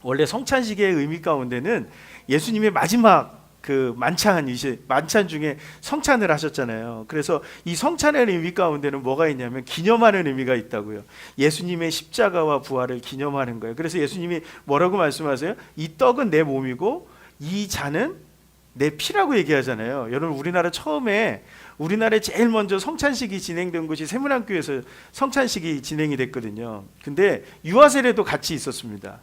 원래 성찬식의 의미 가운데는 예수님의 마지막 그 만찬 중에 성찬을 하셨잖아요. 그래서 이 성찬의 의미 가운데는 뭐가 있냐면 기념하는 의미가 있다고요. 예수님의 십자가와 부활을 기념하는 거예요. 그래서 예수님이 뭐라고 말씀하세요? 이 떡은 내 몸이고 이 잔은 내 피라고 얘기하잖아요. 여러분, 우리나라에 제일 먼저 성찬식이 진행된 곳이 세문안교에서 성찬식이 진행이 됐거든요. 근데 유아 세례도 같이 있었습니다.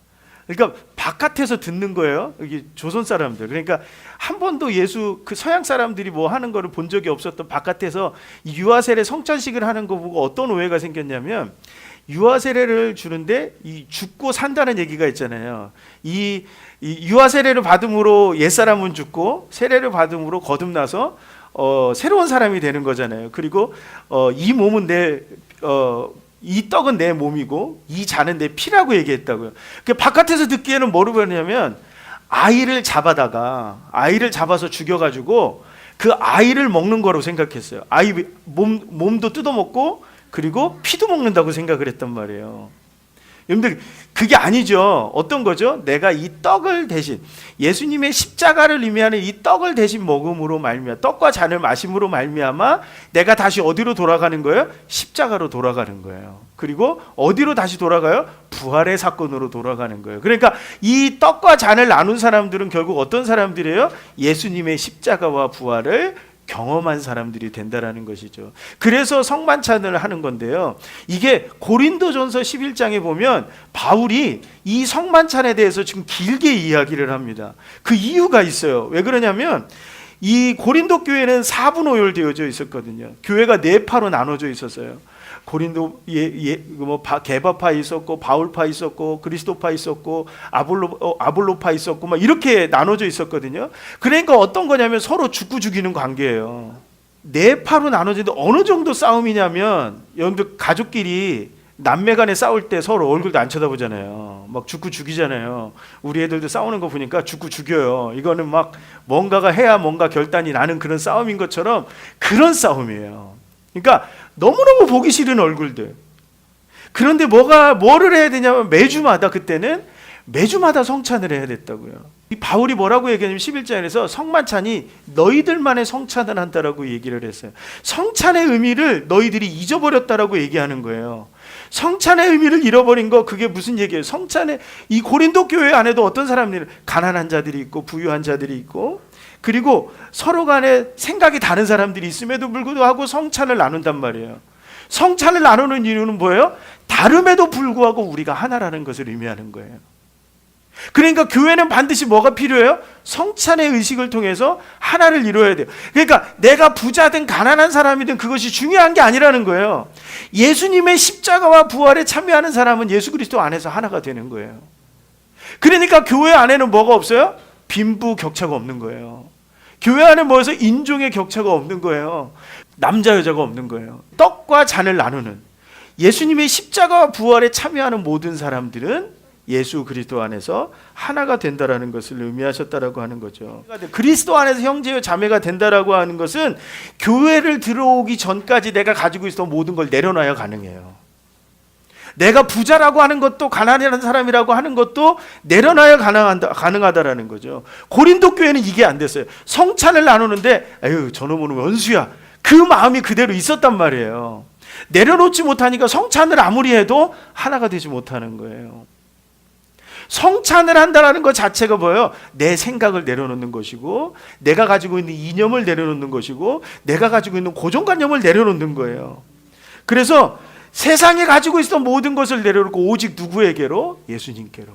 그러니까 바깥에서 듣는 거예요. 여기 조선 사람들. 그러니까 한 번도 그 서양 사람들이 뭐 하는 거를 본 적이 없었던 바깥에서 유아 세례 성찬식을 하는 거 보고 어떤 오해가 생겼냐면, 유아 세례를 주는데 이 죽고 산다는 얘기가 있잖아요. 이 유아 세례를 받음으로 옛사람은 죽고 세례를 받음으로 거듭나서 새로운 사람이 되는 거잖아요. 그리고 이 몸은 이 떡은 내 몸이고 이 잔은 내 피라고 얘기했다고요. 바깥에서 듣기에는 뭐로 보냐면, 아이를 잡아서 죽여가지고 그 아이를 먹는 거로 생각했어요. 아이 몸도 뜯어먹고 그리고 피도 먹는다고 생각을 했단 말이에요. 여러분들, 그게 아니죠. 어떤 거죠? 내가 이 떡을 대신, 예수님의 십자가를 의미하는 이 떡을 대신 먹음으로 말미암아, 떡과 잔을 마심으로 말미암아 내가 다시 어디로 돌아가는 거예요? 십자가로 돌아가는 거예요. 그리고 어디로 다시 돌아가요? 부활의 사건으로 돌아가는 거예요. 그러니까 이 떡과 잔을 나눈 사람들은 결국 어떤 사람들이에요? 예수님의 십자가와 부활을 경험한 사람들이 된다라는 것이죠. 그래서 성만찬을 하는 건데요. 이게 고린도전서 11장에 보면 바울이 이 성만찬에 대해서 지금 길게 이야기를 합니다. 그 이유가 있어요. 왜 그러냐면 이 고린도 교회는 4분오열 되어져 있었거든요. 교회가 4파로 나눠져 있었어요. 고린도 게바파 있었고, 바울파 있었고, 그리스도파 있었고, 아볼로파 있었고, 막 이렇게 나눠져 있었거든요. 그러니까 어떤 거냐면 서로 죽고 죽이는 관계예요. 4파로 나눠지는데 어느 정도 싸움이냐면, 여러분들 가족끼리 남매 간에 싸울 때 서로 얼굴도 안 쳐다보잖아요. 막 죽고 죽이잖아요. 우리 애들도 싸우는 거 보니까 죽고 죽여요. 이거는 막 뭔가가 해야 뭔가 결단이 나는 그런 싸움인 것처럼 그런 싸움이에요. 그러니까 너무너무 보기 싫은 얼굴들. 그런데 뭐를 해야 되냐면 그때는 매주마다 성찬을 해야 됐다고요. 이 바울이 뭐라고 얘기하냐면 11장에서 성만찬이 너희들만의 성찬을 한다라고 얘기를 했어요. 성찬의 의미를 너희들이 잊어버렸다라고 얘기하는 거예요. 성찬의 의미를 잃어버린 거, 그게 무슨 얘기예요? 이 고린도 교회 안에도 어떤 사람들이, 가난한 자들이 있고 부유한 자들이 있고, 그리고 서로 간에 생각이 다른 사람들이 있음에도 불구하고 성찬을 나눈단 말이에요. 성찬을 나누는 이유는 뭐예요? 다름에도 불구하고 우리가 하나라는 것을 의미하는 거예요. 그러니까 교회는 반드시 뭐가 필요해요? 성찬의 의식을 통해서 하나를 이루어야 돼요. 그러니까 내가 부자든 가난한 사람이든 그것이 중요한 게 아니라는 거예요. 예수님의 십자가와 부활에 참여하는 사람은 예수 그리스도 안에서 하나가 되는 거예요. 그러니까 교회 안에는 뭐가 없어요? 빈부격차가 없는 거예요. 교회 안에 모여서 인종의 격차가 없는 거예요. 남자 여자가 없는 거예요. 떡과 잔을 나누는, 예수님의 십자가와 부활에 참여하는 모든 사람들은 예수 그리스도 안에서 하나가 된다라는 것을 의미하셨다라고 하는 거죠. 그리스도 안에서 형제요 자매가 된다라고 하는 것은 교회를 들어오기 전까지 내가 가지고 있었던 모든 걸 내려놔야 가능해요. 내가 부자라고 하는 것도, 가난한 사람이라고 하는 것도 내려놔야 가능하다라는 거죠. 고린도 교회는 이게 안 됐어요. 성찬을 나누는데 에휴 저놈은 원수야, 그 마음이 그대로 있었단 말이에요. 내려놓지 못하니까 성찬을 아무리 해도 하나가 되지 못하는 거예요. 성찬을 한다는 것 자체가 뭐예요? 내 생각을 내려놓는 것이고, 내가 가지고 있는 이념을 내려놓는 것이고, 내가 가지고 있는 고정관념을 내려놓는 거예요. 그래서 세상에 가지고 있었던 모든 것을 내려놓고 오직 누구에게로? 예수님께로.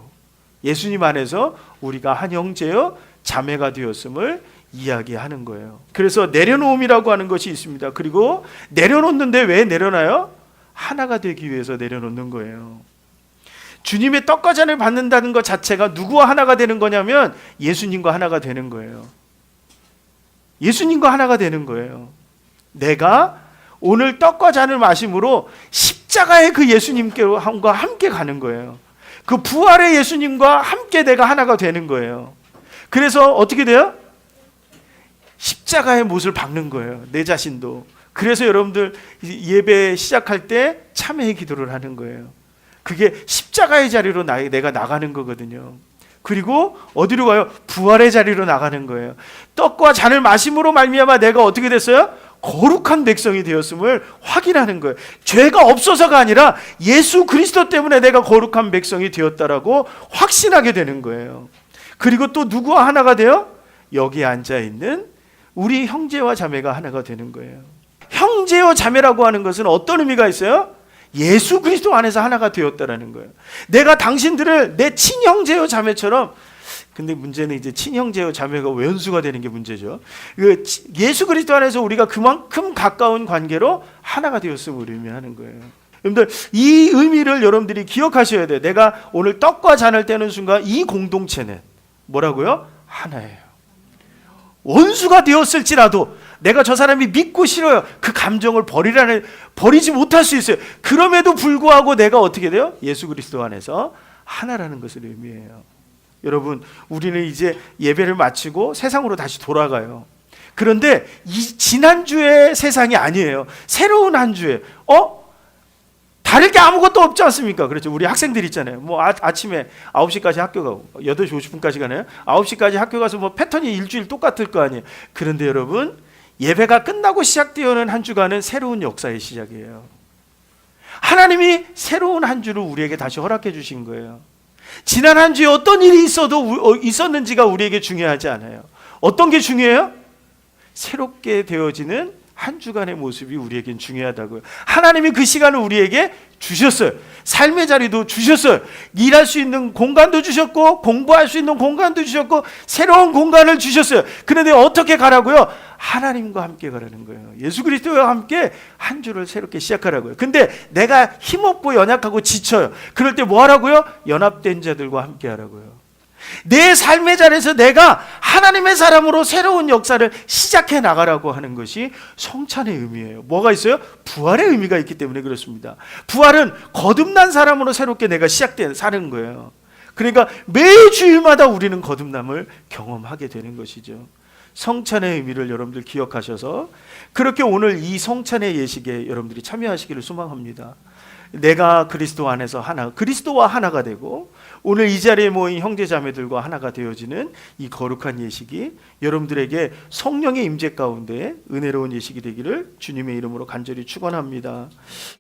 예수님 안에서 우리가 한 형제여 자매가 되었음을 이야기하는 거예요. 그래서 내려놓음이라고 하는 것이 있습니다. 그리고 내려놓는데 왜 내려놔요? 하나가 되기 위해서 내려놓는 거예요. 주님의 떡과 잔을 받는다는 것 자체가 누구와 하나가 되는 거냐면 예수님과 하나가 되는 거예요. 예수님과 하나가 되는 거예요. 내가 오늘 떡과 잔을 마심으로 십자가의 그 예수님과 함께 가는 거예요. 그 부활의 예수님과 함께 내가 하나가 되는 거예요. 그래서 어떻게 돼요? 십자가의 못을 박는 거예요. 내 자신도. 그래서 여러분들 예배 시작할 때 참회의 기도를 하는 거예요. 그게 십자가의 자리로 내가 나가는 거거든요. 그리고 어디로 가요? 부활의 자리로 나가는 거예요. 떡과 잔을 마심으로 말미암아 내가 어떻게 됐어요? 거룩한 백성이 되었음을 확인하는 거예요. 죄가 없어서가 아니라 예수 그리스도 때문에 내가 거룩한 백성이 되었다라고 확신하게 되는 거예요. 그리고 또 누구와 하나가 돼요? 여기 앉아있는 우리 형제와 자매가 하나가 되는 거예요. 형제와 자매라고 하는 것은 어떤 의미가 있어요? 예수 그리스도 안에서 하나가 되었다라는 거예요. 내가 당신들을 내 친형제요 자매처럼, 근데 문제는 이제 친형제요 자매가 원수가 되는 게 문제죠. 예수 그리스도 안에서 우리가 그만큼 가까운 관계로 하나가 되었음을 의미하는 거예요. 여러분들 이 의미를 여러분들이 기억하셔야 돼요. 내가 오늘 떡과 잔을 떼는 순간 이 공동체는 뭐라고요? 하나예요. 원수가 되었을지라도 내가 저 사람이 믿고 싫어요. 그 감정을 버리지 못할 수 있어요. 그럼에도 불구하고 내가 어떻게 돼요? 예수 그리스도 안에서 하나라는 것을 의미해요. 여러분, 우리는 이제 예배를 마치고 세상으로 다시 돌아가요. 그런데 이 지난주의 세상이 아니에요. 새로운 한 주에 다를 게 아무것도 없지 않습니까? 그렇죠. 우리 학생들 있잖아요. 뭐 아침에 9시까지 학교 가고 8시 50분까지 가나요? 9시까지 학교 가서 뭐 패턴이 일주일 똑같을 거 아니에요. 그런데 여러분, 예배가 끝나고 시작되어는 한 주간은 새로운 역사의 시작이에요. 하나님이 새로운 한 주를 우리에게 다시 허락해 주신 거예요. 지난 한 주에 어떤 일이 있었는지가 우리에게 중요하지 않아요. 어떤 게 중요해요? 새롭게 되어지는 한 주간의 모습이 우리에겐 중요하다고요. 하나님이 그 시간을 우리에게 주셨어요. 삶의 자리도 주셨어요. 일할 수 있는 공간도 주셨고, 공부할 수 있는 공간도 주셨고, 새로운 공간을 주셨어요. 그런데 어떻게 가라고요? 하나님과 함께 가라는 거예요. 예수 그리스도와 함께 한 주를 새롭게 시작하라고요. 근데 내가 힘없고 연약하고 지쳐요. 그럴 때 뭐 하라고요? 연합된 자들과 함께 하라고요. 내 삶의 자리에서 내가 하나님의 사람으로 새로운 역사를 시작해 나가라고 하는 것이 성찬의 의미예요. 뭐가 있어요? 부활의 의미가 있기 때문에 그렇습니다. 부활은 거듭난 사람으로 새롭게 내가 사는 거예요. 그러니까 매 주일마다 우리는 거듭남을 경험하게 되는 것이죠. 성찬의 의미를 여러분들 기억하셔서 그렇게 오늘 이 성찬의 예식에 여러분들이 참여하시기를 소망합니다. 내가 그리스도 안에서 그리스도와 하나가 되고 오늘 이 자리에 모인 형제자매들과 하나가 되어지는 이 거룩한 예식이 여러분들에게 성령의 임재 가운데 은혜로운 예식이 되기를 주님의 이름으로 간절히 축원합니다.